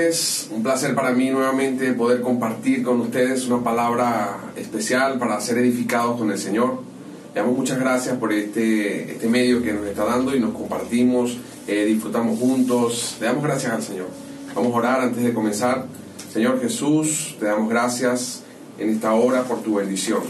noches, un placer para mí nuevamente poder compartir con ustedes una palabra especial para ser edificados con el Señor. Le damos muchas gracias por este medio que nos está dando y nos compartimos, disfrutamos juntos. Le damos gracias al Señor. Vamos a orar antes de comenzar. Señor Jesús, te damos gracias en esta hora por tu bendición.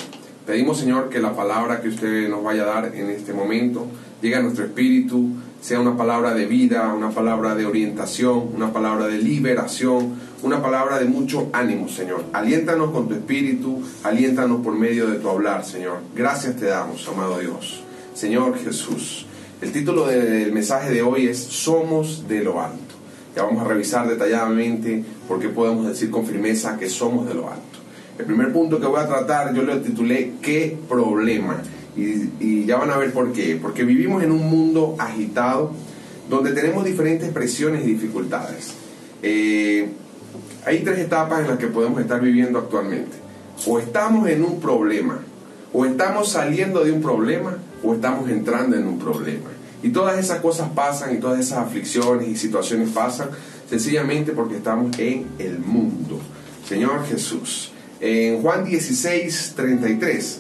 Pedimos, Señor, que la palabra que usted nos vaya a dar en este momento llegue a nuestro espíritu, sea una palabra de vida, una palabra de orientación, una palabra de liberación, una palabra de mucho ánimo, Señor. Aliéntanos con tu espíritu, aliéntanos por medio de tu hablar, Señor. Gracias te damos, amado Dios. Señor Jesús, el título del mensaje de hoy es Somos de lo alto. Ya vamos a revisar detalladamente por qué podemos decir con firmeza que somos de lo alto. El primer punto que voy a tratar, yo lo titulé ¿Qué problema? Y ya van a ver por qué. Porque vivimos en un mundo agitado donde tenemos diferentes presiones y dificultades. Hay tres etapas en las que podemos estar viviendo actualmente. O estamos en un problema, o estamos saliendo de un problema, o estamos entrando en un problema. Y todas esas cosas pasan, y todas esas aflicciones y situaciones pasan sencillamente porque estamos en el mundo. Señor Jesús, en Juan 16:33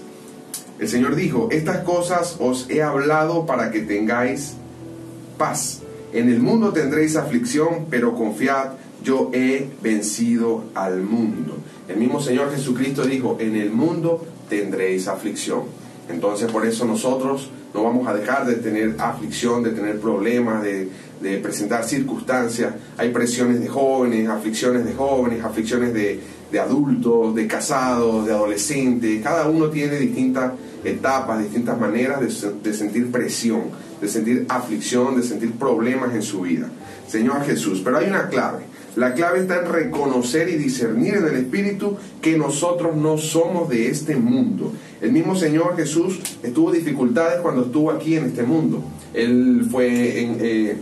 el Señor dijo: estas cosas os he hablado para que tengáis paz. En el mundo tendréis aflicción, pero confiad, yo he vencido al mundo. El mismo Señor Jesucristo dijo: en el mundo tendréis aflicción. Entonces por eso nosotros no vamos a dejar de tener aflicción, de tener problemas, de presentar circunstancias. Hay presiones de jóvenes, aflicciones de adultos, de casados, de adolescentes. Cada uno tiene distintas etapas, distintas maneras de sentir presión, de sentir aflicción, de sentir problemas en su vida. Señor Jesús, pero hay una clave. La clave está en reconocer y discernir en el Espíritu que nosotros no somos de este mundo. El mismo Señor Jesús tuvo dificultades cuando estuvo aquí en este mundo. Él fue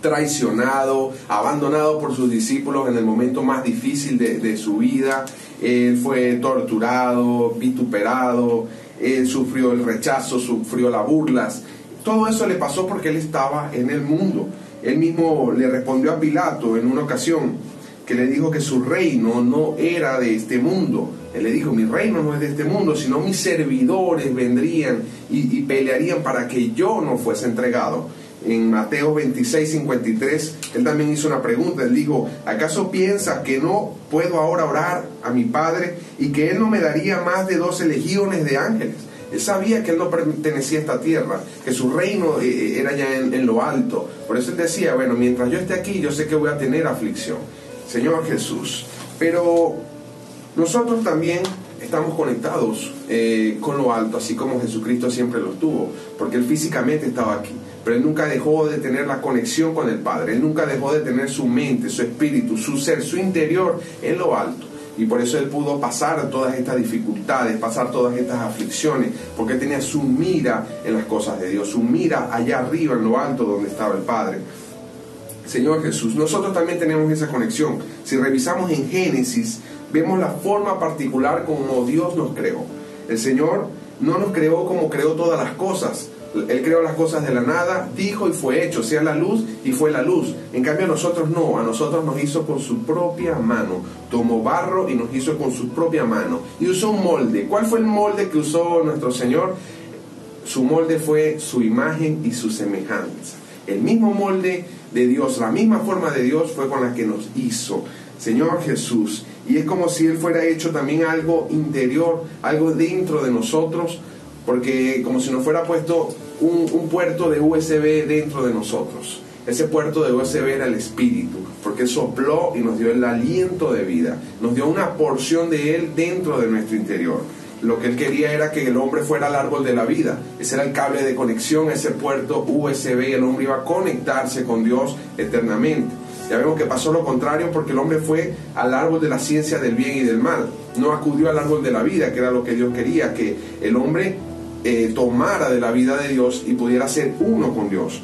traicionado, abandonado por sus discípulos en el momento más difícil de su vida. Él fue torturado, vituperado, él sufrió el rechazo, sufrió las burlas. Todo eso le pasó porque él estaba en el mundo. Él mismo le respondió a Pilato en una ocasión que le dijo que su reino no era de este mundo. Él le dijo: mi reino no es de este mundo, sino mis servidores vendrían y pelearían para que yo no fuese entregado. En Mateo 26:53, él también hizo una pregunta. Él dijo: ¿acaso piensas que no puedo ahora orar a mi Padre y que Él no me daría más de 12 legiones de ángeles? Él sabía que él no pertenecía a esta tierra, que su reino era ya en lo alto. Por eso él decía: bueno, mientras yo esté aquí, yo sé que voy a tener aflicción. Señor Jesús, pero nosotros también estamos conectados con lo alto, así como Jesucristo siempre lo tuvo, porque Él físicamente estaba aquí, pero Él nunca dejó de tener la conexión con el Padre. Él nunca dejó de tener su mente, su espíritu, su ser, su interior en lo alto. Y por eso Él pudo pasar todas estas dificultades, pasar todas estas aflicciones, porque Él tenía su mira en las cosas de Dios, su mira allá arriba en lo alto donde estaba el Padre. Señor Jesús, nosotros también tenemos esa conexión. Si revisamos en Génesis, vemos la forma particular como Dios nos creó. El Señor no nos creó como creó todas las cosas. Él creó las cosas de la nada, dijo y fue hecho, sea la luz y fue la luz. En cambio a nosotros no, a nosotros nos hizo con su propia mano. Tomó barro y nos hizo con su propia mano. Y usó un molde. ¿Cuál fue el molde que usó nuestro Señor? Su molde fue su imagen y su semejanza. El mismo molde de Dios, la misma forma de Dios fue con la que nos hizo. Señor Jesús. Y es como si Él fuera hecho también algo interior, algo dentro de nosotros, porque como si nos fuera puesto un puerto de USB dentro de nosotros. Ese puerto de USB era el Espíritu, porque Él sopló y nos dio el aliento de vida, nos dio una porción de Él dentro de nuestro interior. Lo que Él quería era que el hombre fuera al árbol de la vida. Ese era el cable de conexión, ese puerto USB, y el hombre iba a conectarse con Dios eternamente. Ya vemos que pasó lo contrario, porque el hombre fue al árbol de la ciencia del bien y del mal. No acudió al árbol de la vida, que era lo que Dios quería, que el hombre tomara de la vida de Dios y pudiera ser uno con Dios.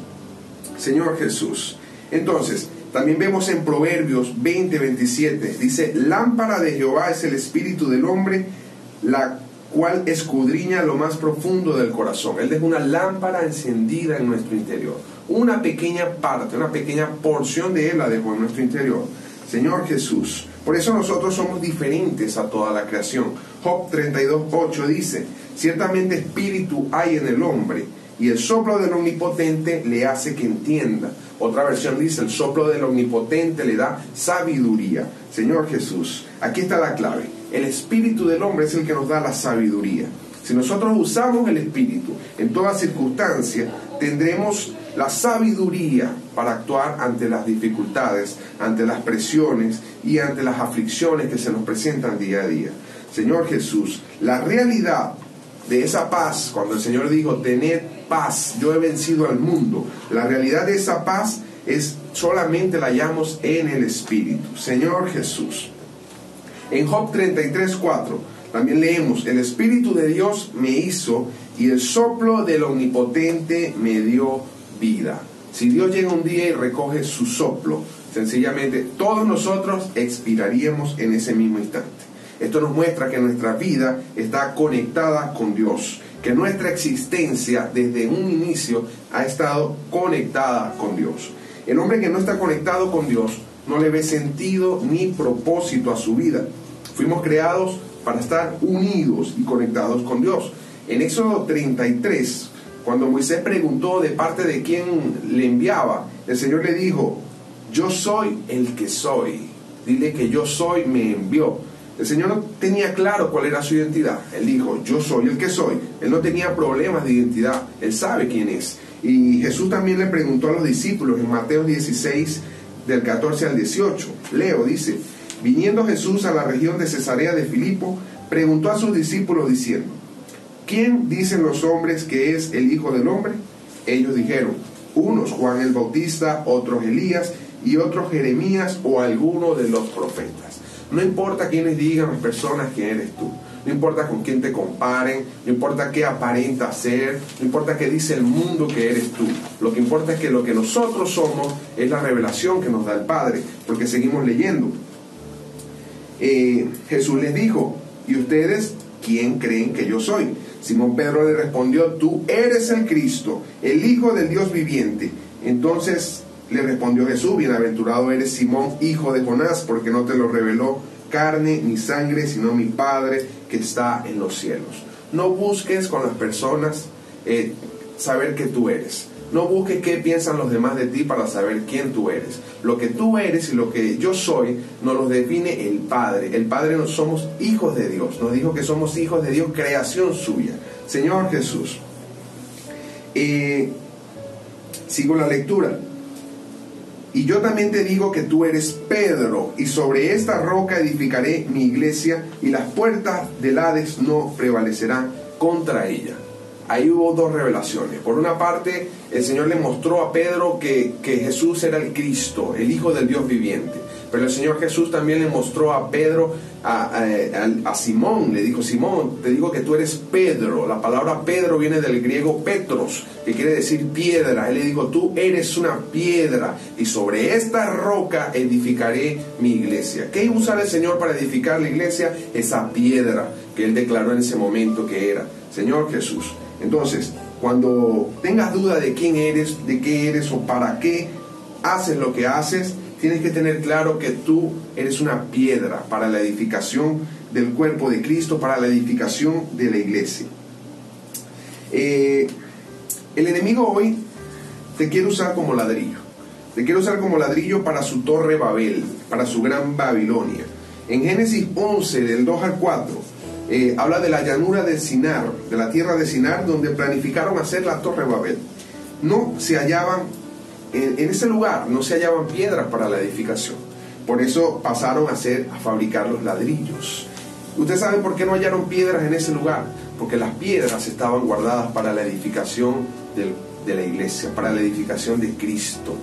Señor Jesús. Entonces, también vemos en Proverbios 20:27, dice: lámpara de Jehová es el espíritu del hombre, la cual escudriña lo más profundo del corazón. Él deja una lámpara encendida en nuestro interior. Una pequeña parte, una pequeña porción de Él la dejó en nuestro interior. Señor Jesús. Por eso nosotros somos diferentes a toda la creación. Job 32:8 dice: ciertamente espíritu hay en el hombre, y el soplo del Omnipotente le hace que entienda. Otra versión dice: el soplo del Omnipotente le da sabiduría. Señor Jesús, aquí está la clave. El espíritu del hombre es el que nos da la sabiduría. Si nosotros usamos el espíritu en toda circunstancia, tendremos la sabiduría para actuar ante las dificultades, ante las presiones y ante las aflicciones que se nos presentan día a día. Señor Jesús, la realidad de esa paz, cuando el Señor dijo: tened paz, yo he vencido al mundo, la realidad de esa paz solamente la hallamos en el Espíritu. Señor Jesús, en Job 33:4 también leemos: el Espíritu de Dios me hizo, y el soplo del Omnipotente me dio vida. Si Dios llega un día y recoge su soplo, sencillamente todos nosotros expiraríamos en ese mismo instante. Esto nos muestra que nuestra vida está conectada con Dios, que nuestra existencia desde un inicio ha estado conectada con Dios. El hombre que no está conectado con Dios no le ve sentido ni propósito a su vida. Fuimos creados para estar unidos y conectados con Dios. En Éxodo 33, cuando Moisés preguntó de parte de quién le enviaba, el Señor le dijo: yo soy el que soy. Dile que yo soy, me envió. El Señor no tenía claro cuál era su identidad. Él dijo: yo soy el que soy. Él no tenía problemas de identidad. Él sabe quién es. Y Jesús también le preguntó a los discípulos en Mateo 16, del 14 al 18. Leo, dice: viniendo Jesús a la región de Cesarea de Filipo, preguntó a sus discípulos diciendo: ¿quién dicen los hombres que es el Hijo del Hombre? Ellos dijeron: unos Juan el Bautista, otros Elías, y otros Jeremías o alguno de los profetas. No importa quiénes digan las personas quién eres tú. No importa con quién te comparen, no importa qué aparenta ser, no importa qué dice el mundo que eres tú. Lo que importa es que lo que nosotros somos es la revelación que nos da el Padre, porque seguimos leyendo. Jesús les dijo: ¿y ustedes quién creen que yo soy? Simón Pedro le respondió: tú eres el Cristo, el Hijo del Dios viviente. Entonces le respondió Jesús: bienaventurado eres Simón, hijo de Jonás, porque no te lo reveló carne ni sangre, sino mi Padre que está en los cielos. No busques con las personas saber qué tú eres. No busques qué piensan los demás de ti para saber quién tú eres. Lo que tú eres y lo que yo soy nos lo define el Padre. El Padre nos somos hijos de Dios. Nos dijo que somos hijos de Dios, creación suya. Señor Jesús. Sigo la lectura. Y yo también te digo que tú eres Pedro, y sobre esta roca edificaré mi iglesia, y las puertas del Hades no prevalecerán contra ella. Ahí hubo dos revelaciones. Por una parte, el Señor le mostró a Pedro que Jesús era el Cristo, el Hijo del Dios viviente. Pero el Señor Jesús también le mostró a Pedro, a Simón, le dijo: Simón, te digo que tú eres Pedro. La palabra Pedro viene del griego Petros, que quiere decir piedra. Él le dijo: tú eres una piedra, y sobre esta roca edificaré mi iglesia. ¿Qué iba a usar el Señor para edificar la iglesia? Esa piedra que Él declaró en ese momento que era. Señor Jesús. Entonces, cuando tengas duda de quién eres, de qué eres o para qué haces lo que haces, tienes que tener claro que tú eres una piedra para la edificación del cuerpo de Cristo, para la edificación de la iglesia. El enemigo hoy te quiere usar como ladrillo. Te quiere usar como ladrillo para su torre Babel, para su gran Babilonia. En Génesis 11, del 2 al 4, habla de la llanura de Sinar, de la tierra de Sinar, donde planificaron hacer la torre Babel. No se hallaban en ese lugar, no se hallaban piedras para la edificación. Por eso pasaron a fabricar los ladrillos. ¿Ustedes saben por qué no hallaron piedras en ese lugar? Porque las piedras estaban guardadas para la edificación de la iglesia, para la edificación de Cristo.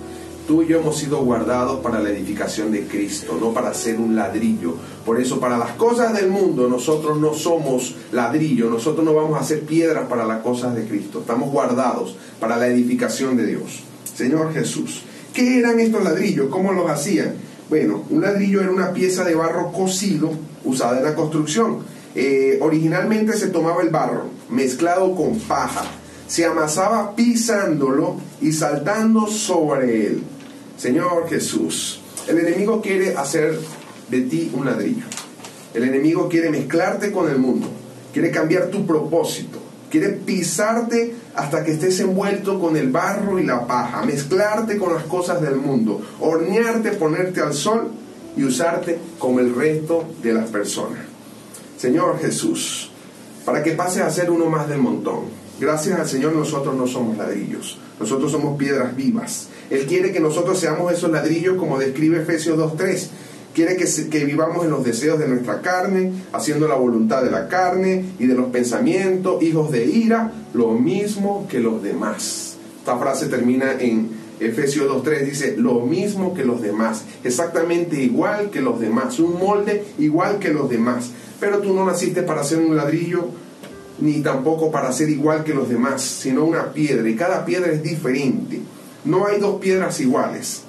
Tú y yo hemos sido guardados para la edificación de Cristo, no para ser un ladrillo. Por eso, para las cosas del mundo, nosotros no somos ladrillo, nosotros no vamos a ser piedras para las cosas de Cristo. Estamos guardados para la edificación de Dios. Señor Jesús, ¿qué eran estos ladrillos? ¿Cómo los hacían? Bueno, un ladrillo era una pieza de barro cocido usada en la construcción. Originalmente se tomaba el barro mezclado con paja, se amasaba pisándolo y saltando sobre él. Señor Jesús, El enemigo quiere hacer de ti un ladrillo. El enemigo quiere mezclarte con el mundo, quiere cambiar tu propósito, quiere pisarte hasta que estés envuelto con el barro y la paja, mezclarte con las cosas del mundo, hornearte, ponerte al sol y usarte como el resto de las personas. Señor Jesús, para que pases a ser uno más del montón, gracias al Señor nosotros no somos ladrillos, nosotros somos piedras vivas. Él quiere que nosotros seamos esos ladrillos como describe Efesios 2:3. Quiere que vivamos en los deseos de nuestra carne, haciendo la voluntad de la carne y de los pensamientos, hijos de ira, lo mismo que los demás. Esta frase termina en Efesios 2:3, dice, lo mismo que los demás, exactamente igual que los demás, un molde igual que los demás. Pero tú no naciste para ser un ladrillo, ni tampoco para ser igual que los demás, sino una piedra, y cada piedra es diferente. No hay dos piedras iguales.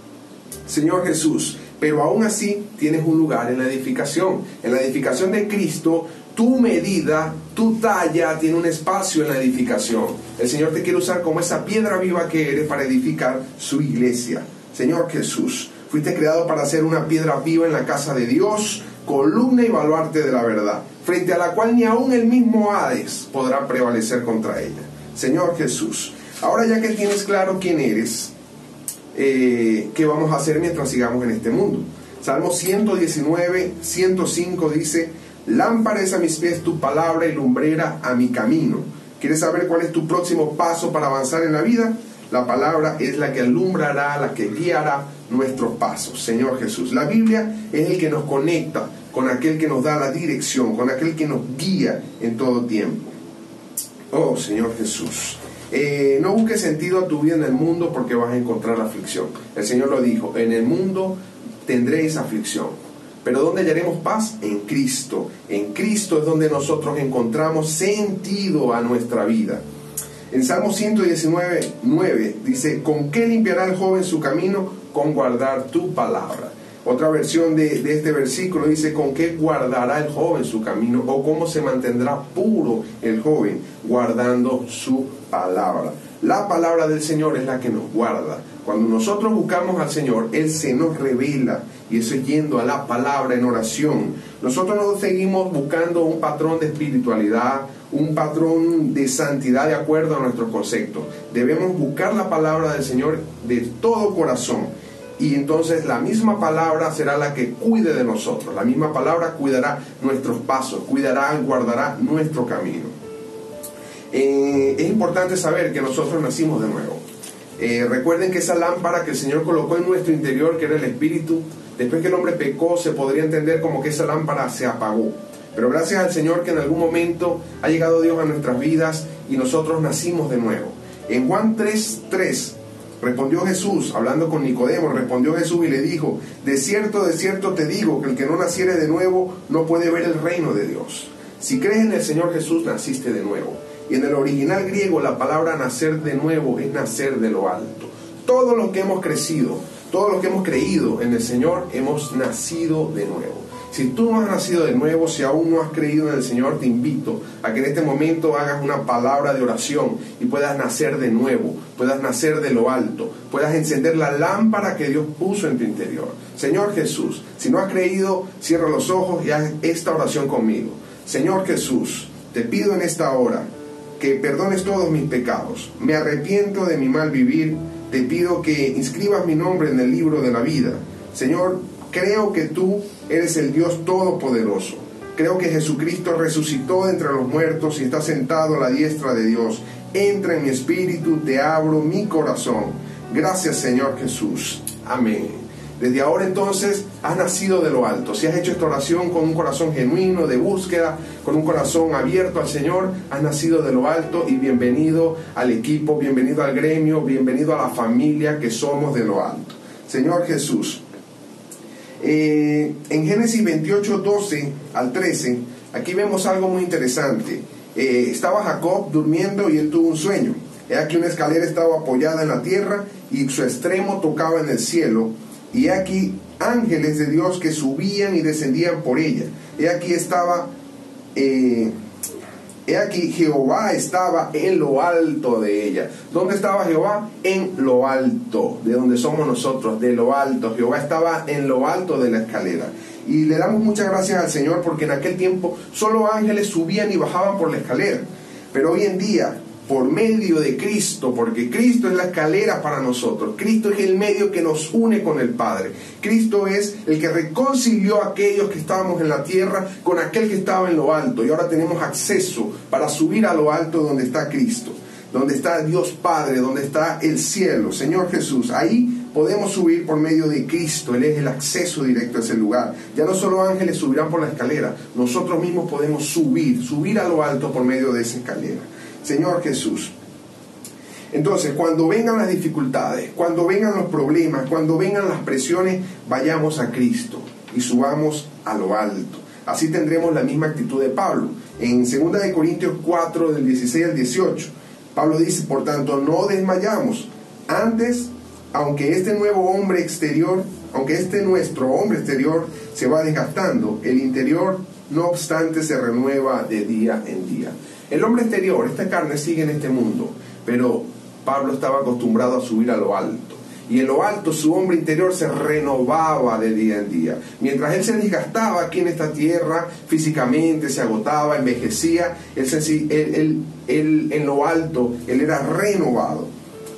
Señor Jesús, pero aún así tienes un lugar en la edificación. En la edificación de Cristo, tu medida, tu talla tiene un espacio en la edificación. El Señor te quiere usar como esa piedra viva que eres para edificar su iglesia. Señor Jesús, fuiste creado para ser una piedra viva en la casa de Dios, columna y baluarte de la verdad, frente a la cual ni aún el mismo Hades podrá prevalecer contra ella. Señor Jesús, ahora ya que tienes claro quién eres, ¿qué vamos a hacer mientras sigamos en este mundo? Salmo 119, 105 dice, lámpara es a mis pies tu palabra y lumbrera a mi camino. ¿Quieres saber cuál es tu próximo paso para avanzar en la vida? La palabra es la que alumbrará, la que guiará nuestros pasos. Señor Jesús, la Biblia es el que nos conecta con aquel que nos da la dirección, con aquel que nos guía en todo tiempo. Oh Señor Jesús, no busques sentido a tu vida en el mundo porque vas a encontrar aflicción. El Señor lo dijo, en el mundo tendréis aflicción, pero ¿dónde hallaremos paz? En Cristo. En Cristo es donde nosotros encontramos sentido a nuestra vida. En Salmo 119, 9 dice, ¿con qué limpiará el joven su camino? Con guardar tu palabra. Otra versión de este versículo dice, ¿con qué guardará el joven su camino? O ¿cómo se mantendrá puro el joven? Guardando su palabra. La palabra del Señor es la que nos guarda. Cuando nosotros buscamos al Señor, Él se nos revela, y eso es yendo a la palabra en oración. Nosotros no seguimos buscando un patrón de espiritualidad, un patrón de santidad de acuerdo a nuestros conceptos. Debemos buscar la palabra del Señor de todo corazón. Y entonces la misma palabra será la que cuide de nosotros. La misma palabra cuidará nuestros pasos, cuidará y guardará nuestro camino. Es importante saber que nosotros nacimos de nuevo. Recuerden que esa lámpara que el Señor colocó en nuestro interior, que era el Espíritu, después que el hombre pecó, se podría entender como que esa lámpara se apagó. Pero gracias al Señor que en algún momento ha llegado Dios a nuestras vidas y nosotros nacimos de nuevo. En Juan 3:3 respondió Jesús, hablando con Nicodemo, respondió Jesús y le dijo, de cierto te digo, que el que no naciere de nuevo no puede ver el reino de Dios. Si crees en el Señor Jesús, naciste de nuevo. Y en el original griego la palabra nacer de nuevo es nacer de lo alto. Todos los que hemos crecido, todos los que hemos creído en el Señor, hemos nacido de nuevo. Si tú no has nacido de nuevo, si aún no has creído en el Señor, te invito a que en este momento hagas una palabra de oración y puedas nacer de nuevo, puedas nacer de lo alto, puedas encender la lámpara que Dios puso en tu interior. Señor Jesús, si no has creído, cierra los ojos y haz esta oración conmigo. Señor Jesús, te pido en esta hora que perdones todos mis pecados. Me arrepiento de mi mal vivir. Te pido que inscribas mi nombre en el libro de la vida. Señor, creo que tú eres el Dios Todopoderoso. Creo que Jesucristo resucitó de entre los muertos y está sentado a la diestra de Dios. Entra en mi espíritu, te abro mi corazón. Gracias, Señor Jesús. Amén. Desde ahora entonces has nacido de lo alto. Si has hecho esta oración con un corazón genuino de búsqueda, con un corazón abierto al Señor, has nacido de lo alto y bienvenido al equipo, bienvenido al gremio, bienvenido a la familia que somos de lo alto. Señor Jesús, en Génesis 28, 12 al 13, aquí vemos algo muy interesante. Estaba Jacob durmiendo y él tuvo un sueño. He aquí una escalera estaba apoyada en la tierra y su extremo tocaba en el cielo. Y aquí ángeles de Dios que subían y descendían por ella. He aquí estaba He aquí, Jehová estaba en lo alto de ella. ¿Dónde estaba Jehová? En lo alto, de donde somos nosotros, de lo alto. Jehová estaba en lo alto de la escalera. Y le damos muchas gracias al Señor porque en aquel tiempo solo ángeles subían y bajaban por la escalera. Pero hoy en día, por medio de Cristo, porque Cristo es la escalera para nosotros, Cristo es el medio que nos une con el Padre, Cristo es el que reconcilió a aquellos que estábamos en la tierra con aquel que estaba en lo alto, y ahora tenemos acceso para subir a lo alto donde está Cristo, donde está Dios Padre, donde está el cielo, Señor Jesús. Ahí podemos subir por medio de Cristo. Él es el acceso directo a ese lugar. Ya no solo ángeles subirán por la escalera, nosotros mismos podemos subir a lo alto por medio de esa escalera. Señor Jesús. Entonces, cuando vengan las dificultades, cuando vengan los problemas, cuando vengan las presiones, vayamos a Cristo y subamos a lo alto. Así tendremos la misma actitud de Pablo. En 2 Corintios 4, del 16 al 18, Pablo dice: por tanto, no desmayamos. Antes, aunque este nuestro hombre exterior se va desgastando, el interior, no obstante, se renueva de día en día. El hombre exterior, esta carne, sigue en este mundo, pero Pablo estaba acostumbrado a subir a lo alto. Y en lo alto su hombre interior se renovaba de día en día. Mientras él se desgastaba aquí en esta tierra, físicamente se agotaba, envejecía, él en lo alto, él era renovado.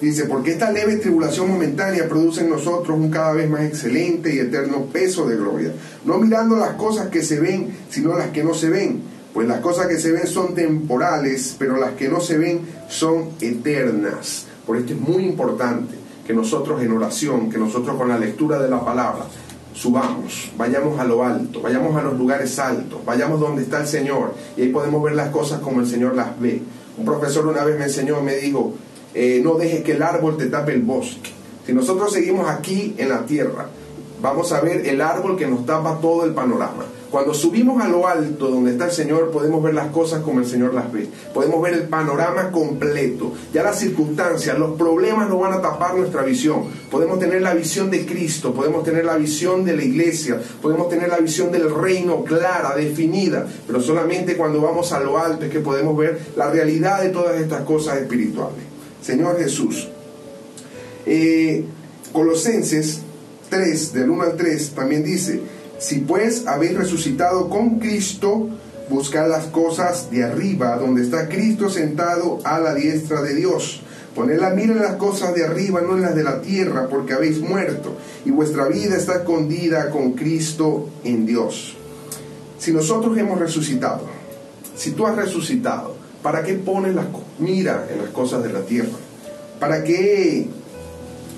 Dice: porque esta leve tribulación momentánea produce en nosotros un cada vez más excelente y eterno peso de gloria, no mirando las cosas que se ven, sino las que no se ven. Pues las cosas que se ven son temporales, pero las que no se ven son eternas. Por esto es muy importante que nosotros en oración, que nosotros con la lectura de la palabra, subamos, vayamos a lo alto, vayamos a los lugares altos, vayamos donde está el Señor, y ahí podemos ver las cosas como el Señor las ve. Un profesor una vez me enseñó, me dijo: no dejes que el árbol te tape el bosque. Si nosotros seguimos aquí en la tierra, vamos a ver el árbol que nos tapa todo el panorama. Cuando subimos a lo alto donde está el Señor, podemos ver las cosas como el Señor las ve. Podemos ver el panorama completo. Ya las circunstancias, los problemas no van a tapar nuestra visión. Podemos tener la visión de Cristo, podemos tener la visión de la iglesia, podemos tener la visión del reino clara, definida. Pero solamente cuando vamos a lo alto es que podemos ver la realidad de todas estas cosas espirituales. Señor Jesús. Colosenses 3, del 1 al 3, también dice: si pues habéis resucitado con Cristo, buscad las cosas de arriba, donde está Cristo sentado a la diestra de Dios. Poned la mira en las cosas de arriba, no en las de la tierra, porque habéis muerto, y vuestra vida está escondida con Cristo en Dios. Si nosotros hemos resucitado, si tú has resucitado, ¿para qué pones la mira en las cosas de la tierra? ¿Para qué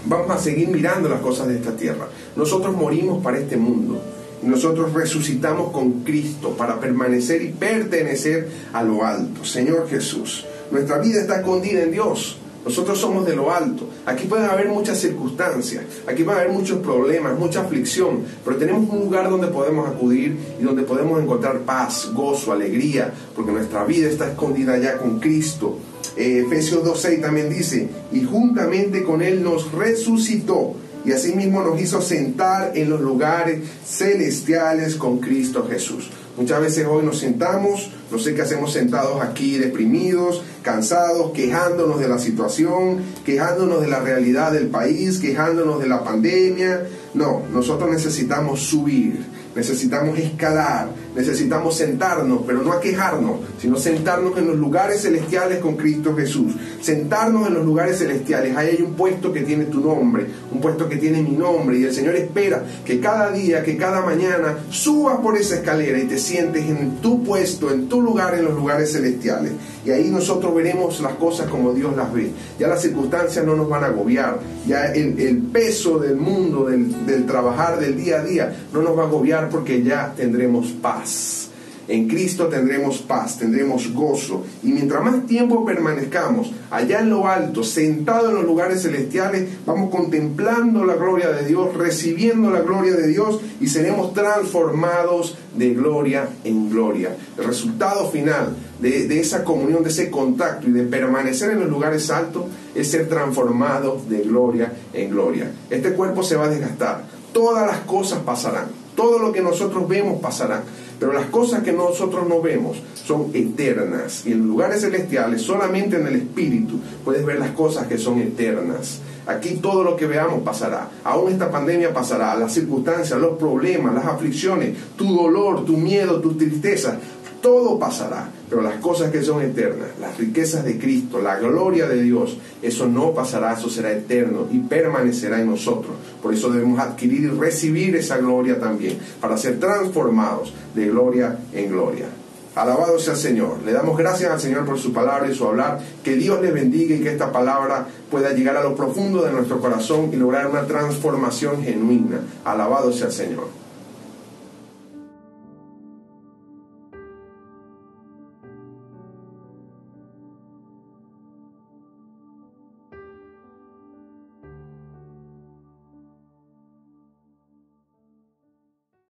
vamos a seguir mirando las cosas de esta tierra? Nosotros morimos para este mundo. Nosotros resucitamos con Cristo para permanecer y pertenecer a lo alto. Señor Jesús, nuestra vida está escondida en Dios. Nosotros somos de lo alto. Aquí pueden haber muchas circunstancias, aquí pueden haber muchos problemas, mucha aflicción, pero tenemos un lugar donde podemos acudir y donde podemos encontrar paz, gozo, alegría, porque nuestra vida está escondida ya con Cristo. Efesios 2:6 también dice: y juntamente con Él nos resucitó, y asimismo nos hizo sentar en los lugares celestiales con Cristo Jesús. Muchas veces hoy nos sentamos, no sé qué hacemos sentados aquí, deprimidos, cansados, quejándonos de la situación, quejándonos de la realidad del país, quejándonos de la pandemia. No, nosotros necesitamos subir, necesitamos escalar, necesitamos sentarnos, pero no a quejarnos, sino sentarnos en los lugares celestiales con Cristo Jesús. Sentarnos en los lugares celestiales. Ahí hay un puesto que tiene tu nombre, un puesto que tiene mi nombre, y el Señor espera que cada día, que cada mañana subas por esa escalera y te sientes en tu puesto, en tu lugar, en los lugares celestiales. Y ahí nosotros veremos las cosas como Dios las ve. Ya las circunstancias no nos van a agobiar, ya el peso del mundo, del trabajar del día a día no nos va a agobiar, porque ya tendremos paz. En Cristo tendremos paz, tendremos gozo, y mientras más tiempo permanezcamos allá en lo alto, sentados en los lugares celestiales, vamos contemplando la gloria de Dios, recibiendo la gloria de Dios, y seremos transformados de gloria en gloria. El resultado final de esa comunión, de ese contacto y de permanecer en los lugares altos, es ser transformados de gloria en gloria. Este cuerpo se va a desgastar, todas las cosas pasarán. Todo lo que nosotros vemos pasará, pero las cosas que nosotros no vemos son eternas. Y en lugares celestiales, solamente en el Espíritu, puedes ver las cosas que son eternas. Aquí todo lo que veamos pasará. Aún esta pandemia pasará. Las circunstancias, los problemas, las aflicciones, tu dolor, tu miedo, tu tristeza, todo pasará. Pero las cosas que son eternas, las riquezas de Cristo, la gloria de Dios, eso no pasará, eso será eterno y permanecerá en nosotros. Por eso debemos adquirir y recibir esa gloria también, para ser transformados de gloria en gloria. Alabado sea el Señor. Le damos gracias al Señor por su palabra y su hablar. Que Dios les bendiga y que esta palabra pueda llegar a lo profundo de nuestro corazón y lograr una transformación genuina. Alabado sea el Señor.